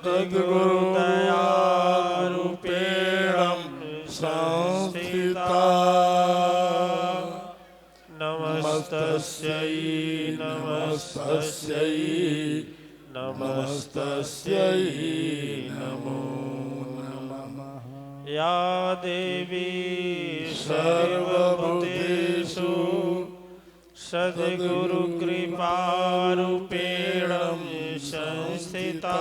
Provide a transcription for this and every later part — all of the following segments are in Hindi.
सद्गुरु दयारूपेण संस्थिता। नमस्तस्यै नमस्तस्यै नमस्तस्यै नमो नमः। या देवी सर्वभूतेषु सद्गुरु कृपारूपेण संस्थिता।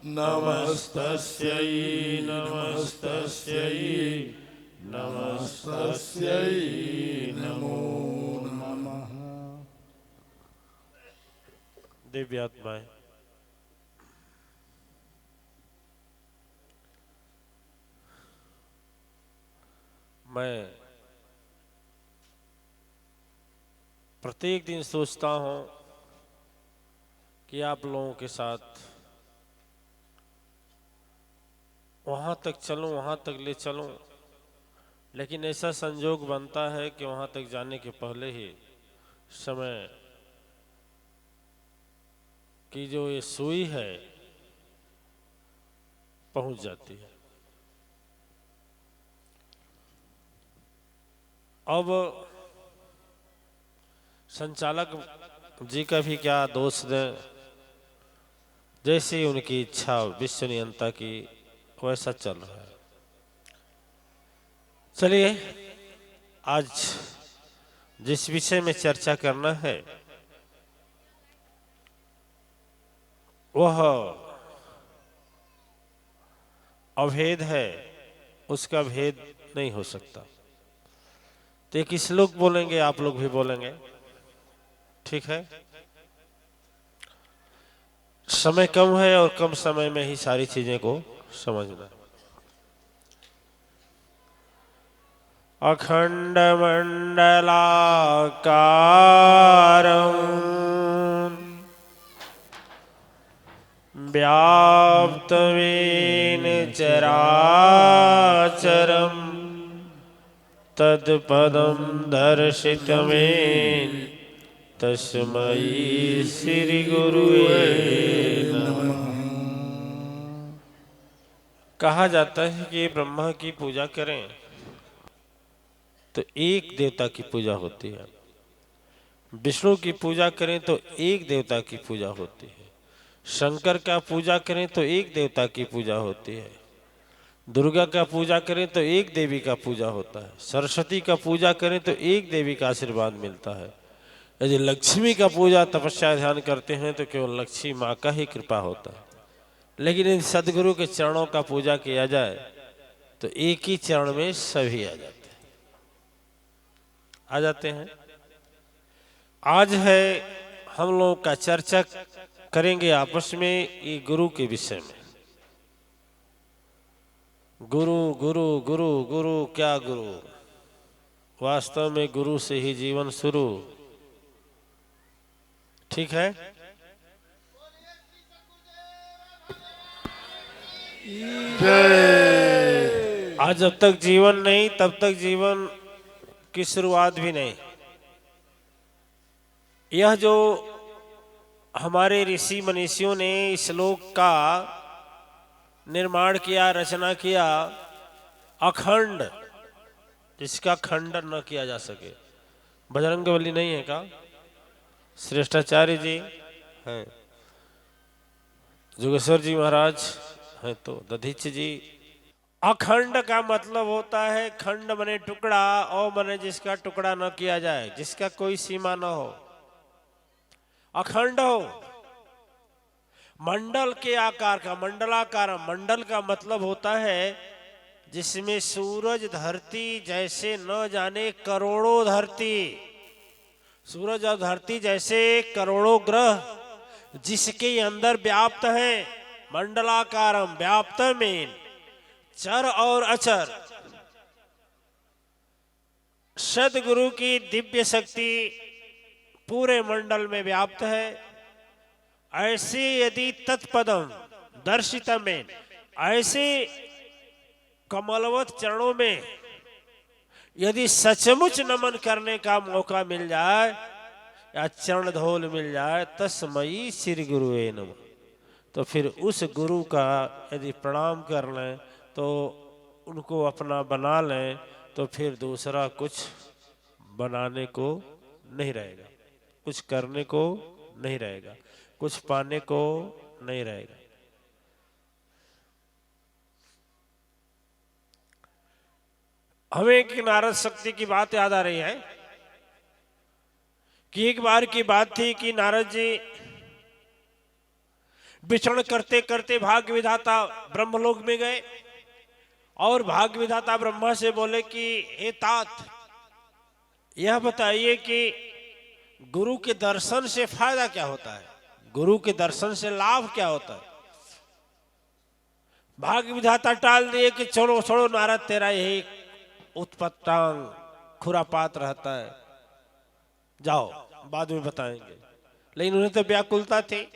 नमस्तस्यै नमस्तस्यै नमस्तस्यै नमो नमः। दिव्यात्माएं, मैं प्रत्येक दिन सोचता हूं कि आप लोगों के साथ वहां तक चलूं, वहां तक ले चलूं, लेकिन ऐसा संजोग बनता है कि वहां तक जाने के पहले ही समय की जो ये सुई है पहुंच जाती है। अब संचालक जी का भी क्या दोष दें, जैसी उनकी इच्छा विश्व नियंता की वैसा चल रहा है। चलिए, आज जिस विषय में चर्चा करना है वह अभेद है, उसका भेद नहीं हो सकता। तो एक श्लोक बोलेंगे, आप लोग भी बोलेंगे, ठीक है? समय कम है और कम समय में ही सारी चीजें को समझना। अखंड मंडलाकारं व्याप्तवेन चराचरं तत्पदं दर्शितमेन तस्मै श्री गुरुवे नमः। कहा जाता है कि ब्रह्मा की पूजा करें तो एक देवता की पूजा होती है, विष्णु की पूजा करें तो एक देवता की पूजा होती है, शंकर का पूजा करें तो एक देवता की पूजा होती है, दुर्गा का पूजा करें तो एक देवी का पूजा होता है, सरस्वती का पूजा करें तो एक देवी का आशीर्वाद मिलता है। यदि लक्ष्मी का पूजा तपस्या ध्यान करते हैं तो केवल लक्ष्मी माँ का ही कृपा होता है। लेकिन इन सदगुरु के चरणों का पूजा किया जाए तो एक ही चरण में सभी आ जाते हैं। आज है हम लोग का चर्चा करेंगे आपस में ये गुरु के विषय में। गुरु गुरु गुरु गुरु क्या गुरु? वास्तव में गुरु से ही जीवन शुरू, ठीक है? आज जब तक जीवन नहीं तब तक जीवन की शुरुआत भी नहीं। यह जो हमारे ऋषि मनीषियों ने इस श्लोक का निर्माण किया, रचना किया, अखंड, जिसका खंडन न किया जा सके। बजरंगबली नहीं है का? श्रेष्ठाचार्य जी हैं, जोगेश्वर जी महाराज हैं, तो दधीच जी। अखंड का मतलब होता है खंड बने टुकड़ा, और बने जिसका टुकड़ा न किया जाए, जिसका कोई सीमा न हो, अखंड हो। मंडल के आकार का, मंडलाकार, मंडल का मतलब होता है जिसमें सूरज धरती जैसे न जाने करोड़ों धरती, सूरज और धरती जैसे करोड़ों ग्रह जिसके अंदर व्याप्त है। मंडलाकारम व्याप्तमेन चर और अचर। सद्गुरु की दिव्य शक्ति पूरे मंडल में व्याप्त है। ऐसे यदि तत्पदम दर्शितमेन, ऐसे कमलवत चरणों में यदि सचमुच नमन करने का मौका मिल जाए या चरण धोल मिल जाए, तस्मै श्री गुरुवे नमः, तो फिर उस गुरु का यदि प्रणाम कर लें तो उनको अपना बना लें तो फिर दूसरा कुछ बनाने को नहीं रहेगा, कुछ करने को नहीं रहेगा, कुछ पाने को नहीं रहेगा। हमें एक नारद शक्ति की बात याद आ रही है कि एक बार की बात थी कि नारद जी विचरण करते करते भाग्य विधाता ब्रह्मलोक में गए और भाग्य विधाता ब्रह्मा से बोले कि हे तात, यह बताइए कि गुरु के दर्शन से फायदा क्या होता है, गुरु के दर्शन से लाभ क्या होता है। भाग्य विधाता टाल दिए कि छोड़ो छोड़ो नारद, तेरा यही उत्पत्तांग खुरापात रहता है, जाओ बाद में बताएंगे। लेकिन उन्हें तो व्याकुलता थी।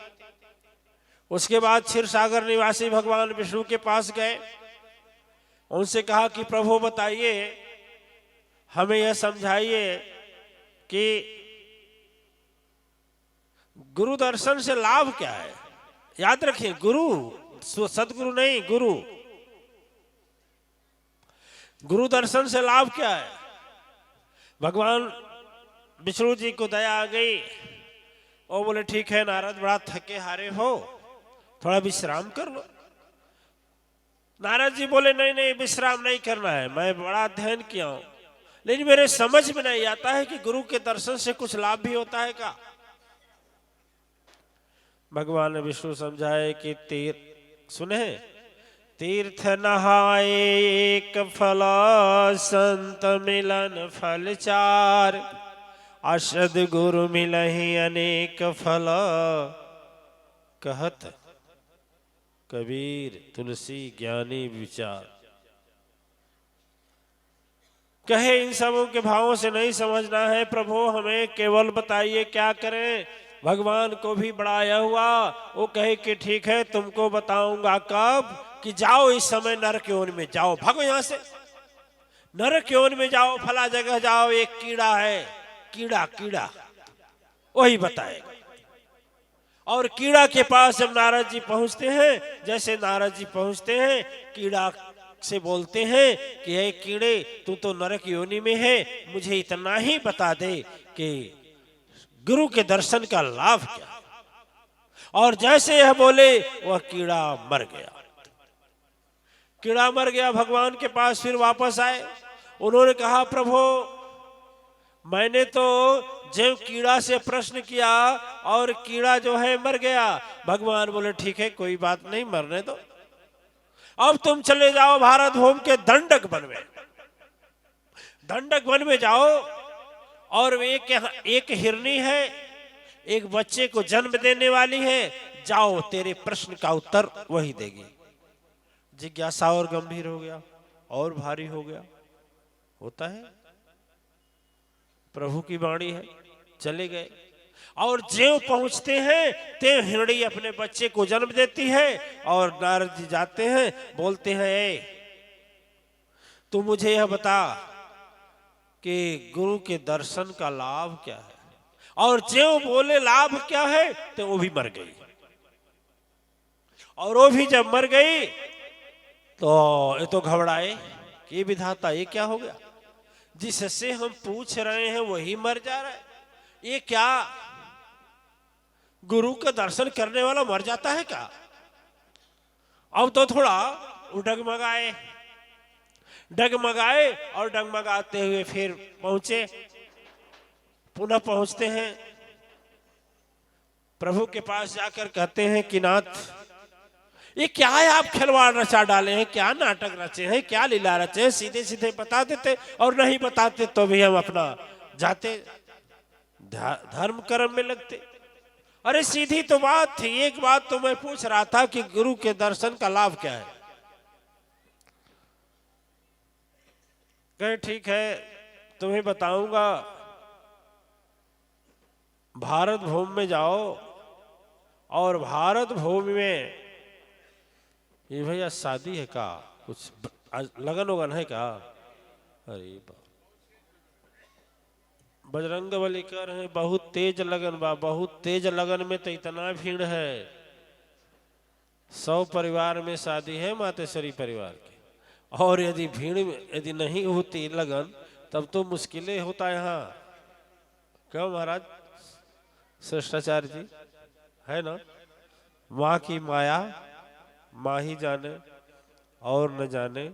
उसके बाद क्षीर सागर निवासी भगवान विष्णु के पास गए, उनसे कहा कि प्रभु बताइए, हमें यह समझाइए कि गुरु दर्शन से लाभ क्या है। याद रखिए, गुरु, सदगुरु नहीं, गुरु। गुरु दर्शन से लाभ क्या है। भगवान विष्णु जी को दया आ गई और बोले ठीक है नारद, बड़ा थके हारे हो, थोड़ा विश्राम कर लो। नारद जी बोले नहीं नहीं, विश्राम नहीं करना है, मैं बड़ा अध्ययन किया हूं, लेकिन मेरे समझ में नहीं आता है कि गुरु के दर्शन से कुछ लाभ भी होता है क्या। भगवान विष्णु समझाए कि सुने, तीर्थ नहाए एक फल, संत मिलन फल चार, अशद गुरु मिलहि अनेक फल, कहत कबीर तुलसी ज्ञानी विचार। कहे इन सबों के भावों से नहीं समझना है प्रभु, हमें केवल बताइए क्या करें। भगवान को भी बड़ाया हुआ, वो कहे कि ठीक है तुमको बताऊंगा कब, कि जाओ इस समय नरक योनि में जाओ, भागो यहां से, नरक योनि में जाओ, फला जगह जाओ, एक कीड़ा है, कीड़ा कीड़ा वही बताएगा। और कीड़ा के पास जब नारद जी पहुंचते हैं, जैसे नारद जी पहुंचते हैं, कीड़ा से बोलते हैं कि हे कीड़े, तू तो नरक योनि में है, मुझे इतना ही बता दे कि गुरु के दर्शन का लाभ क्या। और जैसे यह बोले वह कीड़ा मर गया। कीड़ा मर गया, भगवान के पास फिर वापस आए। उन्होंने कहा प्रभु, मैंने तो जब कीड़ा से प्रश्न किया और कीड़ा जो है मर गया। भगवान बोले ठीक है कोई बात नहीं, मरने दो, अब तुम चले जाओ भारत भूमि के दंडक वन में, दंडक वन में जाओ, और एक हिरनी है, एक बच्चे को जन्म देने वाली है, जाओ तेरे प्रश्न का उत्तर वही देगी। जिज्ञासा और गंभीर हो गया और भारी हो गया, होता है, प्रभु की वाणी है। चले गए और ज्यों पहुंचते हैं त्यों हिरणी अपने बच्चे को जन्म देती है, और नारद जी जाते हैं, बोलते हैं ए, तू मुझे यह बता कि गुरु के दर्शन का लाभ क्या है। और ज्यों बोले लाभ क्या है, तो वो भी मर गई। और वो भी जब मर गई तो ये तो घबराए कि विधाता ये क्या हो गया, जिससे हम पूछ रहे हैं वही मर जा रहा है, ये क्या, गुरु का दर्शन करने वाला मर जाता है क्या। अब तो थोड़ा डगमगाए, डगमगाए और डगमगाते हुए फिर पहुंचे, पुनः पहुंचते हैं प्रभु के पास, जाकर कहते हैं कि नाथ ये क्या है, आप खिलवाड़ रचा डाले हैं, क्या नाटक रचे हैं, क्या लीला रचे हैं, सीधे सीधे बता देते, और नहीं बताते तो भी हम अपना जाते धर्म कर्म में लगते। अरे सीधी तो बात थी, एक बात तो मैं पूछ रहा था कि गुरु के दर्शन का लाभ क्या है। कहे ठीक है तुम्हें बताऊंगा, भारत भूमि में जाओ, और भारत भूमि में ये भैया शादी है का, कुछ लगन वगन है का। अरे बजरंग बली कर है बहुत तेज लगन बा, बहुत तेज लगन में तो इतना भीड़ है 100 परिवार में शादी है मातेश्वरी परिवार की, और यदि भीड़ यदि नहीं होती लगन तब तो मुश्किलें होता यहाँ। क्यों महाराज श्रेष्ठाचार्य जी, है ना? माँ की माया माँ ही जाने और न जाने।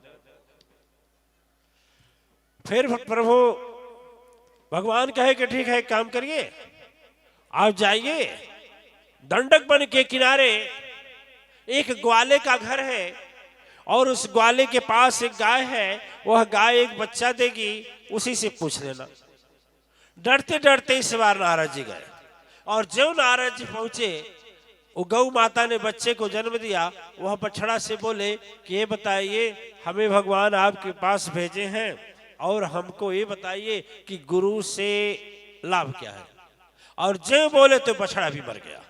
फिर प्रभु भगवान कहे कि ठीक है, एक काम करिए, आप जाइए दंडक वन के किनारे एक ग्वाले का घर है, और उस ग्वाले के पास एक गाय है, वह गाय एक बच्चा देगी, उसी से पूछ लेना। डरते डरते इस बार नारद जी गए, और जो नारद जी पहुंचे, वो गौ माता ने बच्चे को जन्म दिया। वह बछड़ा से बोले कि ये बताइए, हमें भगवान आपके पास भेजे हैं, और हमको ये बताइए कि गुरु से लाभ क्या है। और जो बोले तो बछड़ा भी मर गया।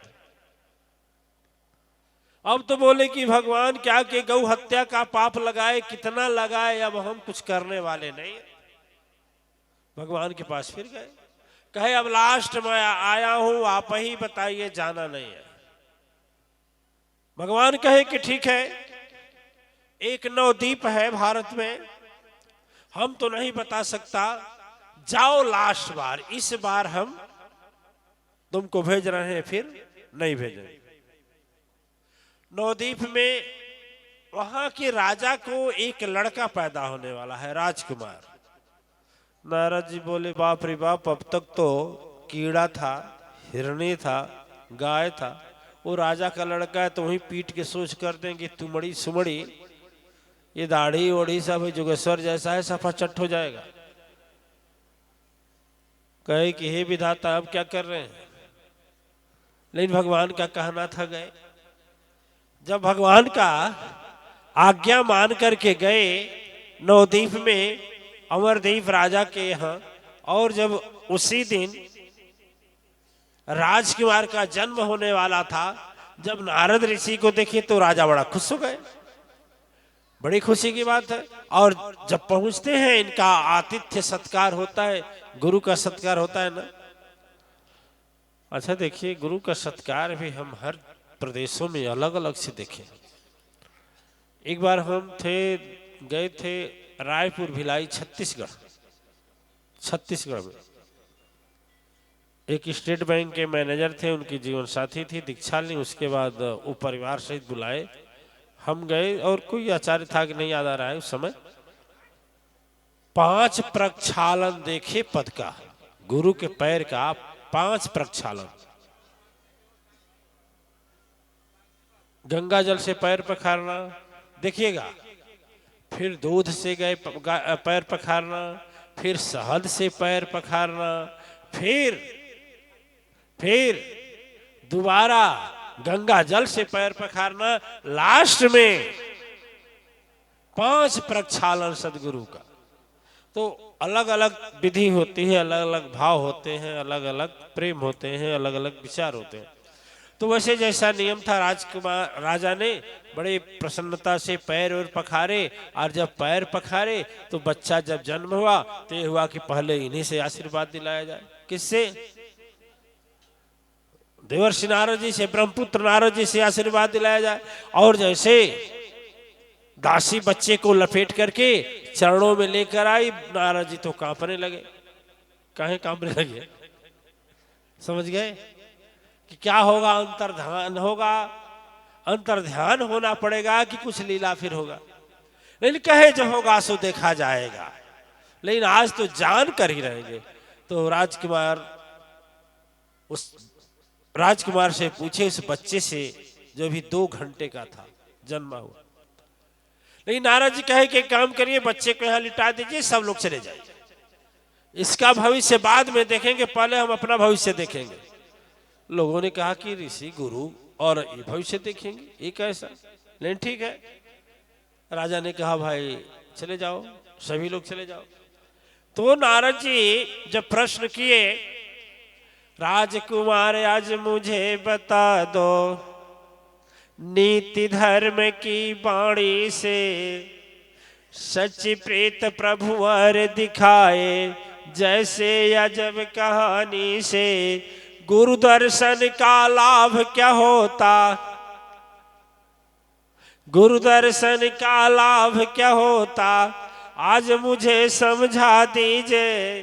अब तो बोले कि भगवान क्या के गौ हत्या का पाप लगाए, कितना लगाए, अब हम कुछ करने वाले नहीं। भगवान के पास फिर गए, कहे अब लास्ट में आया हूं, आप ही बताइए, जाना नहीं है। भगवान कहे कि ठीक है, एक नवद्वीप है भारत में, हम तो नहीं बता सकता, जाओ लास्ट बार, इस बार हम तुमको भेज रहे हैं, फिर नहीं भेजेंगे। नवद्वीप में वहां के राजा को एक लड़का पैदा होने वाला है, राजकुमार। नारद जी बोले बाप रे बाप, अब तक तो कीड़ा था, हिरणी था, गाय था, वो राजा का लड़का है तो वही पीट के सोच कर देंगे तुमड़ी सुमड़ी, ये दाढ़ी ओढ़ी सब जोगेश्वर जैसा है, सफा चट हो जाएगा। कहे कि हे विधाता, अब क्या कर रहे हैं? लेकिन भगवान का कहना था, गए। जब भगवान का आज्ञा मान करके गए नवद्वीप में, अमरदीप राजा के यहाँ, और जब उसी दिन राजकुमार का जन्म होने वाला था, जब नारद ऋषि को देखे तो राजा बड़ा खुश हो गए, बड़ी खुशी की बात है। और जब पहुंचते हैं, इनका आतिथ्य सत्कार होता है, गुरु का सत्कार होता है ना। अच्छा देखिए, गुरु का सत्कार भी हम हर प्रदेशों में अलग अलग से देखें। एक बार हम गए थे रायपुर भिलाई, छत्तीसगढ़ में। एक स्टेट बैंक के मैनेजर थे, उनकी जीवन साथी थी दीक्षालिनी। उसके बाद वो परिवार सहित बुलाए, हम गए, और कोई आचार्य था कि नहीं याद आ रहा है उस समय। 5 प्रक्षालन देखे पद का, गुरु के पैर का 5 प्रक्षालन। गंगा जल से पैर पखारना देखिएगा, फिर दूध से गए पैर पखारना, फिर शहद से पैर पखारना, फिर दोबारा गंगा जल से पैर पखारना, लास्ट में 5 प्रक्षालन सदगुरु का। तो अलग अलग विधि होती है, अलग अलग भाव होते हैं, अलग अलग प्रेम होते हैं, अलग अलग विचार होते हैं। तो वैसे जैसा नियम था, राजा ने बड़े प्रसन्नता से पैर और पखारे, और जब पैर पखारे तो बच्चा जब जन्म हुआ तो ये हुआ कि पहले इन्हीं से आशीर्वाद दिलाया जाए। किससे? देवर्षि नारद जी से, ब्रह्मपुत्र नारद जी से आशीर्वाद दिलाया जाए। और जैसे दासी बच्चे को लपेट करके चरणों में लेकर आई, नारद जी तो कांपने लगे। काहे कांपने लगे? समझ गए कि क्या होगा? अंतर्ध्यान होगा, अंतर्ध्यान होना पड़ेगा कि कुछ लीला फिर होगा। लेकिन कहे जो होगा सो देखा जाएगा, लेकिन आज तो जान कर ही रहेंगे। तो राजकुमार से पूछे, उस बच्चे से जो भी 2 घंटे का था, जन्मा हुआ। लेकिन नारद जी कहे कि काम करिए, बच्चे को यहां लिटा दीजिए, सब लोग चले जाइए, इसका भविष्य बाद में देखेंगे, पहले हम अपना भविष्य देखेंगे। लोगों ने कहा कि ऋषि गुरु और ये भविष्य देखेंगे, ये कैसा? लेकिन ठीक है, राजा ने कहा भाई चले जाओ, सभी लोग चले जाओ। तो नारद जी जब प्रश्न किए, राजकुमार आज मुझे बता दो, नीति धर्म की बाणी से, सच प्रेत प्रभु वर दिखाए, जैसे अजब कहानी से, गुरु दर्शन का लाभ क्या होता। गुरु दर्शन का लाभ क्या होता, आज मुझे समझा दीजिए।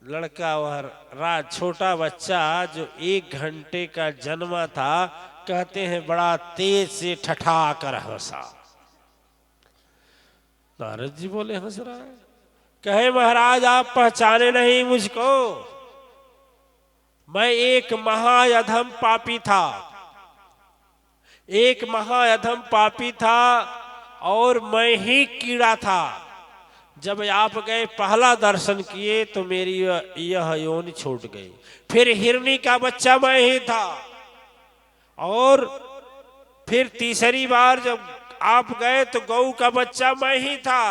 लड़का वह रात छोटा बच्चा जो 1 घंटे का जन्मा था, कहते हैं बड़ा तेज से ठठा कर हंसा। नारद जी बोले हंस रहा है? कहे महाराज आप पहचाने नहीं मुझको, मैं एक महाअधम पापी था, एक महाअधम पापी था और मैं ही कीड़ा था। जब आप गए पहला दर्शन किए तो मेरी यह योनि छूट गई। फिर हिरनी का बच्चा मैं ही था, और फिर तीसरी बार जब आप गए तो गऊ का बच्चा मैं ही था।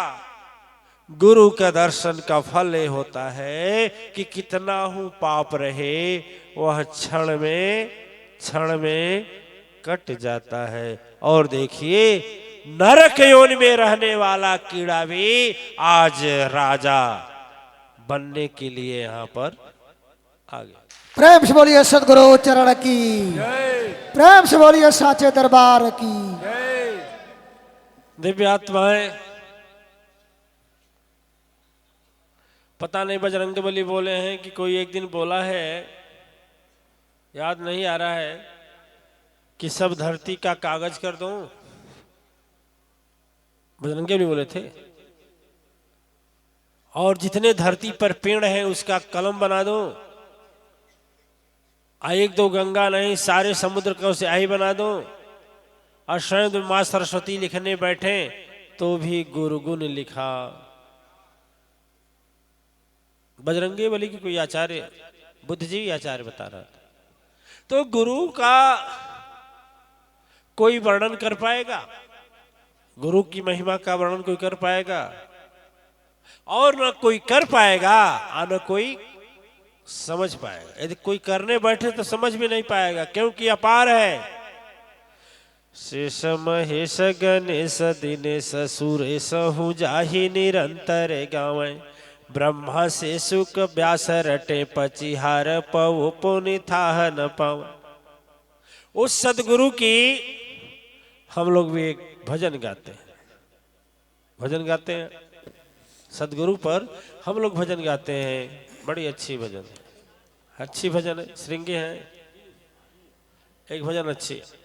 गुरु का दर्शन का फल ये होता है कि कितना हूं पाप रहे वह क्षण में कट जाता है। और देखिए नरक योनि में रहने वाला कीड़ा भी आज राजा बनने के लिए यहाँ पर आ गया। प्रेम से बोलिए सदगुरु चरण की, प्रेम से बोलिए साचे दरबार की। दिव्य आत्माएं, पता नहीं बजरंगबली बोले हैं कि कोई एक दिन बोला है, याद नहीं आ रहा है, कि सब धरती का कागज कर दूं। बजरंगबली बोले थे। और जितने धरती पर पेड़ हैं उसका कलम बना दो। एक दो गंगा नहीं सारे समुद्र को स्याही बना दो। और स्वयं मां सरस्वती लिखने बैठे तो भी गुरुगुण लिखा। बजरंगबली की कोई आचार्य, बुद्ध जी आचार्य बता रहा था। तो गुरु का कोई वर्णन कर पाएगा? गुरु की महिमा का वर्णन कोई कर पाएगा? और न कोई कर पाएगा और न कोई समझ पाएगा। यदि कोई करने बैठे तो समझ भी नहीं पाएगा, क्योंकि अपार है। शेष महेश गणेश दिनेश सुरेश हूँ जाहि निरंतर गावे। ब्रह्मा से सुख व्यास रटे पचिहार पव पुनि थाह न पाव। उस सदगुरु की हम लोग भी एक भजन गाते हैं। भजन गाते हैं सदगुरु पर, हम लोग भजन गाते हैं। बड़ी अच्छी भजन है, अच्छी भजन है, श्रृंगी है। एक भजन अच्छी है।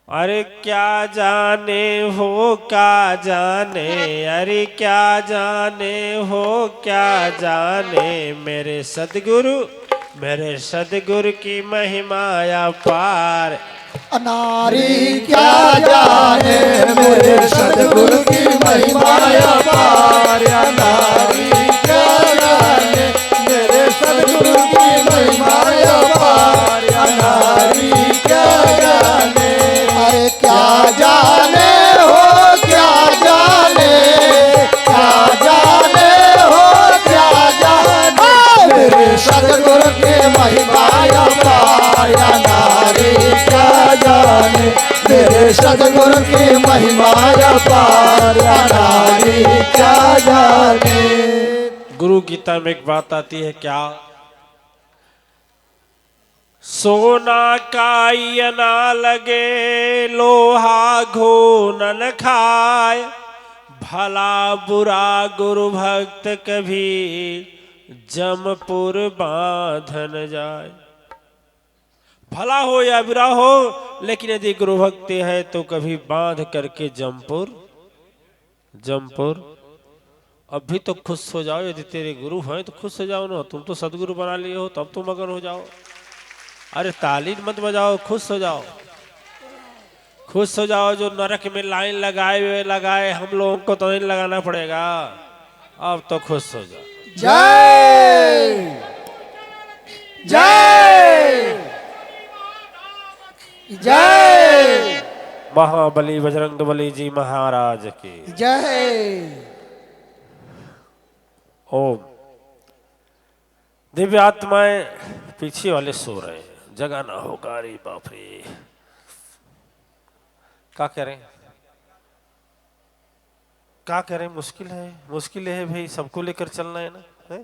अरे क्या जाने हो क्या जाने, अरे क्या जाने हो क्या जाने, मेरे सदगुरु की महिमा अपार। अनारी क्या जाने मेरे सदगुरु की महिमा अपार। अनारी क्या जाने मेरे सदगुरु की महिमा अपार। अनारी क्या जाने, अरे क्या जाने हो क्या जाने, क्या जाने हो क्या जाने, मेरे सदगुरु की महिमा अपार। अनारी क्या जाने मेरे सदगुरु की महिमा अपार। अनारी क्या जाने। गुरु गीता में एक बात आती है, क्या? सोना काई ना लगे लोहा घून न खाए। भला बुरा गुरु भक्त कभी जमपुर बांधन जाए। भला हो या बुरा हो, लेकिन यदि गुरु भक्ति है तो कभी बांध करके जमपुर। अभी तो खुश हो जाओ, यदि तेरे गुरु हैं तो खुश हो जाओ ना। तुम तो सदगुरु बना लिए हो, तब तो मगन हो जाओ। अरे ताली मत बजाओ, खुश हो जाओ, खुश हो जाओ। जो नरक में लाइन लगाए हम लोगों को तो नहीं लगाना पड़ेगा। अब तो खुश हो जाओ। जय जय जय महाबली बजरंगबली जी महाराज की जय। ओम। दिव्य आत्माएं पीछे वाले सो रहे हैं, जगह ना होगा। अरे बाप रे, क्या करें क्या करें, मुश्किल है भाई, सबको लेकर चलना है ना है?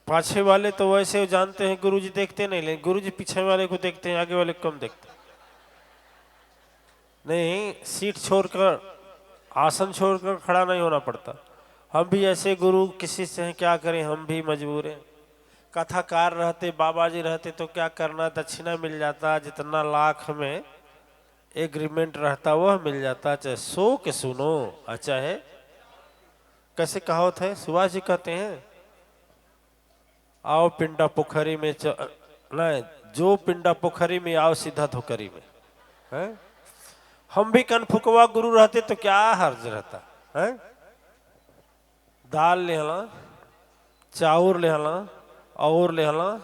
पाछे वाले तो वैसे जानते हैं गुरुजी देखते नहीं, लेकिन गुरुजी पीछे वाले को देखते हैं, आगे वाले को कम देखते हैं। नहीं, सीट छोड़कर, आसन छोड़कर खड़ा नहीं होना पड़ता। हम भी ऐसे गुरु किसी से हैं, क्या करें, हम भी मजबूर हैं। कथाकार रहते, बाबा जी रहते तो क्या करना, दक्षिणा मिल जाता, जितना लाख में एग्रीमेंट रहता वह मिल जाता, चाहे सो के सुनो, चाहे कैसे कहावत है, सुभाष जी कहते हैं, आओ पिंडा पोखरी में नहीं, जो पिंडा पोखरी में आओ सीधा धोकरी में है। हम भी कनफुकवा गुरु रहते तो क्या हर्ज रहता है। दाल लेहला, चाउर लेहला, और लेहला,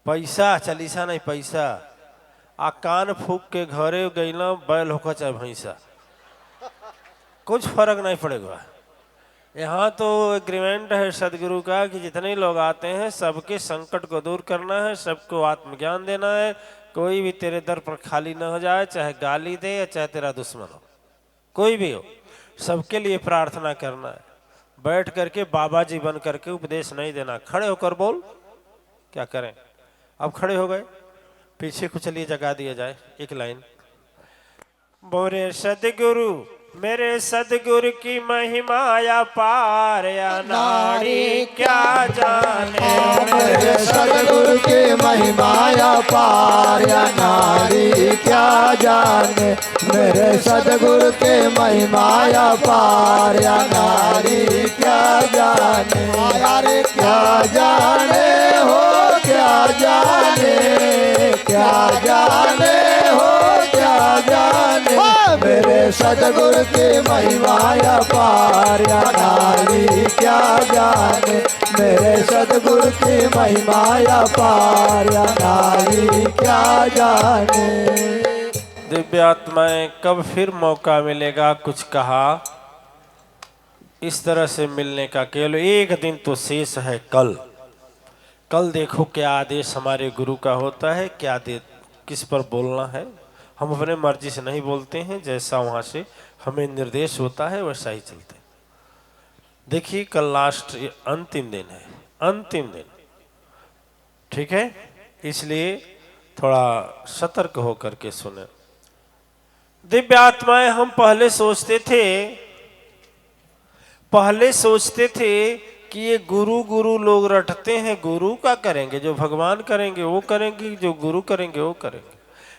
पैसा चलीसा नहीं, पैसा आ कान फूक के घरे गईला, बैल होकर चाहे भैंसा, कुछ फर्क नहीं पड़ेगा। यहाँ तो एग्रीमेंट है सदगुरु का कि जितने लोग आते हैं सबके संकट को दूर करना है, सबको आत्मज्ञान देना है। कोई भी तेरे दर पर खाली ना हो जाए, चाहे गाली दे या चाहे तेरा दुश्मन हो, कोई भी हो, सबके लिए प्रार्थना करना है। बैठ करके बाबा जी बन करके उपदेश नहीं देना। खड़े होकर बोल, क्या करें। अब खड़े हो गए, पीछे को चलिए जगा दिया जाए एक लाइन। बोरे सदगुरु मेरे सदगुरु की महिमा या पार या नारी क्या जाने। मेरे सदगुरु की महिमा या पार या नारी क्या जाने। मेरे सदगुरु की महिमा या पार या नारी क्या जाने। यारे क्या जाने हो, क्या जाने, क्या जाने हो, क्या जाने। मेरे सदगुरु की महिमा या पार या नारी क्या जाने। मेरे सदगुरु की महिमा या पार या नारी क्या जाने। दिव्य आत्माएं, कब फिर मौका मिलेगा कुछ कहा इस तरह से मिलने का। केवल एक दिन तो शेष है, कल। कल देखो क्या आदेश हमारे गुरु का होता है, क्या दे, किस पर बोलना है। हम अपने मर्जी से नहीं बोलते हैं, जैसा वहाँ से हमें निर्देश होता है वैसा ही चलते हैं। देखिए कल लास्ट अंतिम दिन है, अंतिम दिन, ठीक है, इसलिए थोड़ा सतर्क होकर के सुने। दिव्य आत्माएं, हम पहले सोचते थे कि ये गुरु गुरु लोग रटते हैं, गुरु का करेंगे, जो भगवान करेंगे वो करेंगे, जो गुरु करेंगे वो करेंगे।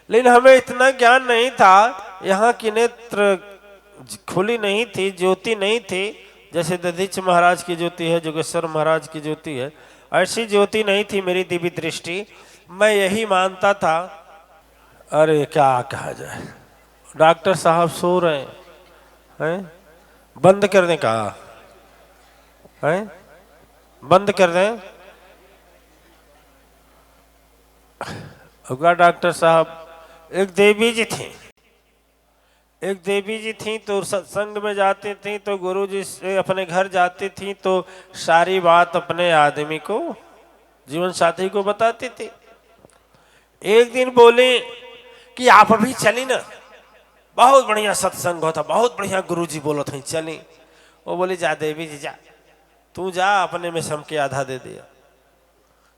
लेकिन हमें इतना ज्ञान नहीं था, यहाँ की नेत्र खुली नहीं थी, ज्योति नहीं थी, जैसे दधीच महाराज की ज्योति है, जोगेश्वर महाराज की ज्योति है, ऐसी ज्योति नहीं थी मेरी दिव्य दृष्टि। मैं यही मानता था, अरे क्या कहा जाए, डॉक्टर साहब सो रहे हैं, बंद कर दें, कहा है बंद कर दें। होगा डॉक्टर साहब। एक देवी जी थी तो सत्संग में जाती थी, तो गुरुजी से अपने घर जाती थी तो सारी बात अपने आदमी को, जीवन साथी को बताती थी। एक दिन बोले कि आप अभी चली ना, बहुत बढ़िया सत्संग होता, बहुत बढ़िया गुरुजी बोलो थे, चली। वो बोली जा देवी जी जा, तू जा, अपने में सम के आधा दे दिया।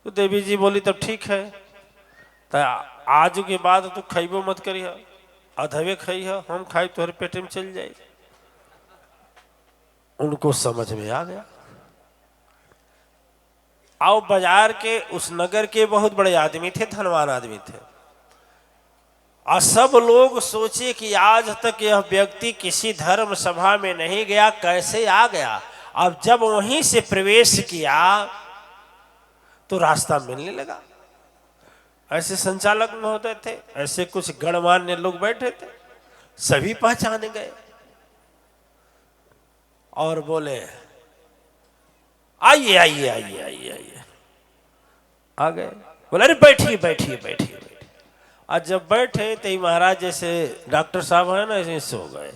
तो देवी जी बोली तब ठीक है, तो आज के बाद तू खइबो मत करिए, अधवे खइह, हम खाई तोहरे पेटे में चल जाए। उनको समझ में आ गया। आओ बाजार के उस नगर के बहुत बड़े आदमी थे, धनवान आदमी थे, और सब लोग सोचे कि आज तक यह व्यक्ति किसी धर्म सभा में नहीं गया, कैसे आ गया। अब जब वहीं से प्रवेश किया तो रास्ता मिलने लगा। ऐसे संचालक में होते थे, ऐसे कुछ गणमान्य लोग बैठे थे, सभी पहचाने गए और बोले आइए आइए आइए आइए आइए। आ गए, बोले अरे बैठिए बैठिए बैठिए। आज जब बैठे तो महाराज जैसे डॉक्टर साहब है ना, ऐसे सो गए।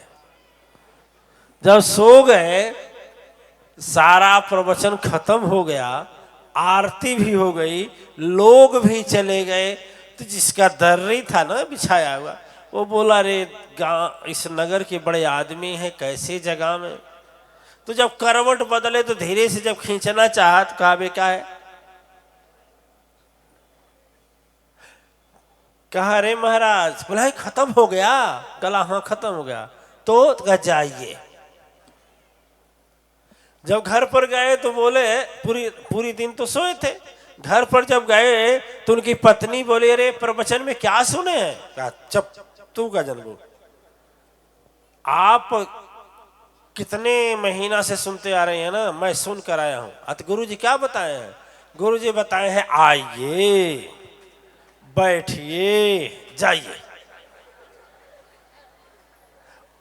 जब सो गए, सारा प्रवचन खत्म हो गया, आरती भी हो गई, लोग भी चले गए, तो जिसका दर्री था ना बिछाया हुआ, वो बोला रे गांव इस नगर के बड़े आदमी हैं, कैसे जगह में तो जब करवट बदले तो धीरे से जब खींचना चाहा तो कहा बे क्या है, कहा अरे महाराज, बोला खत्म हो गया, कला हाँ खत्म हो गया। तो कहा जाइए। जब घर पर गए तो बोले पूरी दिन तो सोए थे, घर पर जब गए तो उनकी पत्नी बोली अरे प्रवचन में क्या सुने हैं, कहा चुप, तू का जन्म, आप कितने महीना से सुनते आ रहे हैं ना, मैं सुन कर आया हूं। अत गुरु जी क्या बताए हैं, गुरु जी बताए हैं आइए बैठिए जाइए,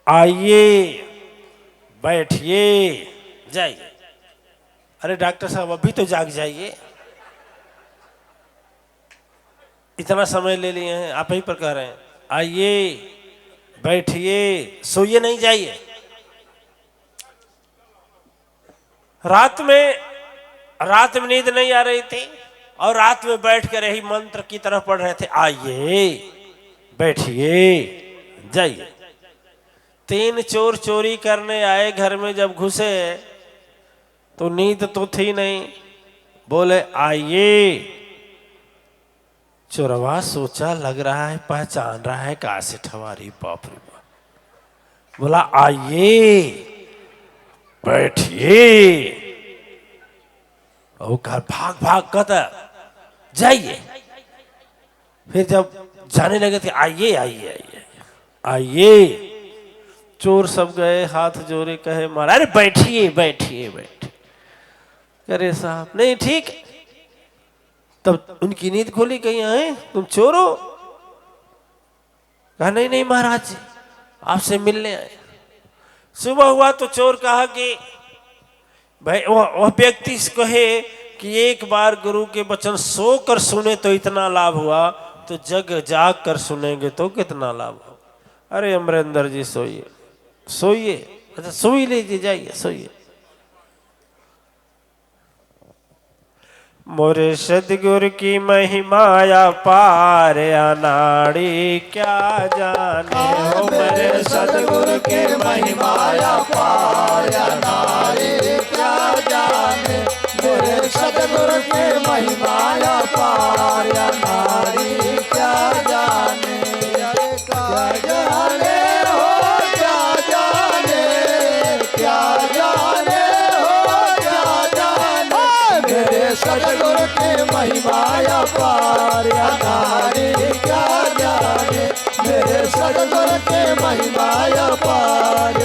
आइए बैठिए जाइए। अरे डॉक्टर साहब अभी तो जाग जाइए, इतना समय ले लिए हैं, आप ही पर कह रहे हैं आइए बैठिए, सोइए नहीं जाइए। रात में नींद नहीं आ रही थी और रात में बैठ कर यही मंत्र की तरफ पढ़ रहे थे, आइए बैठिए जाइए। 3 चोर चोरी करने आए, घर में जब घुसे तो नींद तो थी नहीं, बोले आइए। चोरवा सोचा लग रहा है पहचान रहा है कहा से ठवारी, बाप रे बाप। बोला आइए बैठिए, और कहा भाग भाग कहता जाइए। फिर जब जाने लगे थे आइए आइए आइए आइए, चोर सब गए हाथ जोड़े, कहे मारा अरे बैठिए बैठिए बैठिए। अरे साहब नहीं ठीक। तब उनकी नींद खोली, कहीं आए तुम चोर हो, कहा नहीं नहीं महाराज जी आपसे मिलने आए। सुबह हुआ तो चोर कहा कि भाई वह व्यक्ति कहे कि एक बार गुरु के वचन सो कर सुने तो इतना लाभ हुआ, तो जग जाग कर सुनेंगे तो कितना लाभ हो। अरे अमरेंद्र जी सोइए सोइए, अच्छा सोई लीजिए जाइए सोइए। मोरे सदगुरु की महिमाया पार अनाड़ी क्या जाने हो, मेरे सदगुरु के महिमाया पार अनाड़ी क्या जाने, मेरे सतगुरु के महिमाया पार अनाड़ी क्या जाने, क्या जाने हो क्या जाने, क्या जाने हो क्या जाने, मेरे सतगुरु के महिमाया पार अनाड़ी क्या जाने, मेरे सतगुरु के महिमाया पार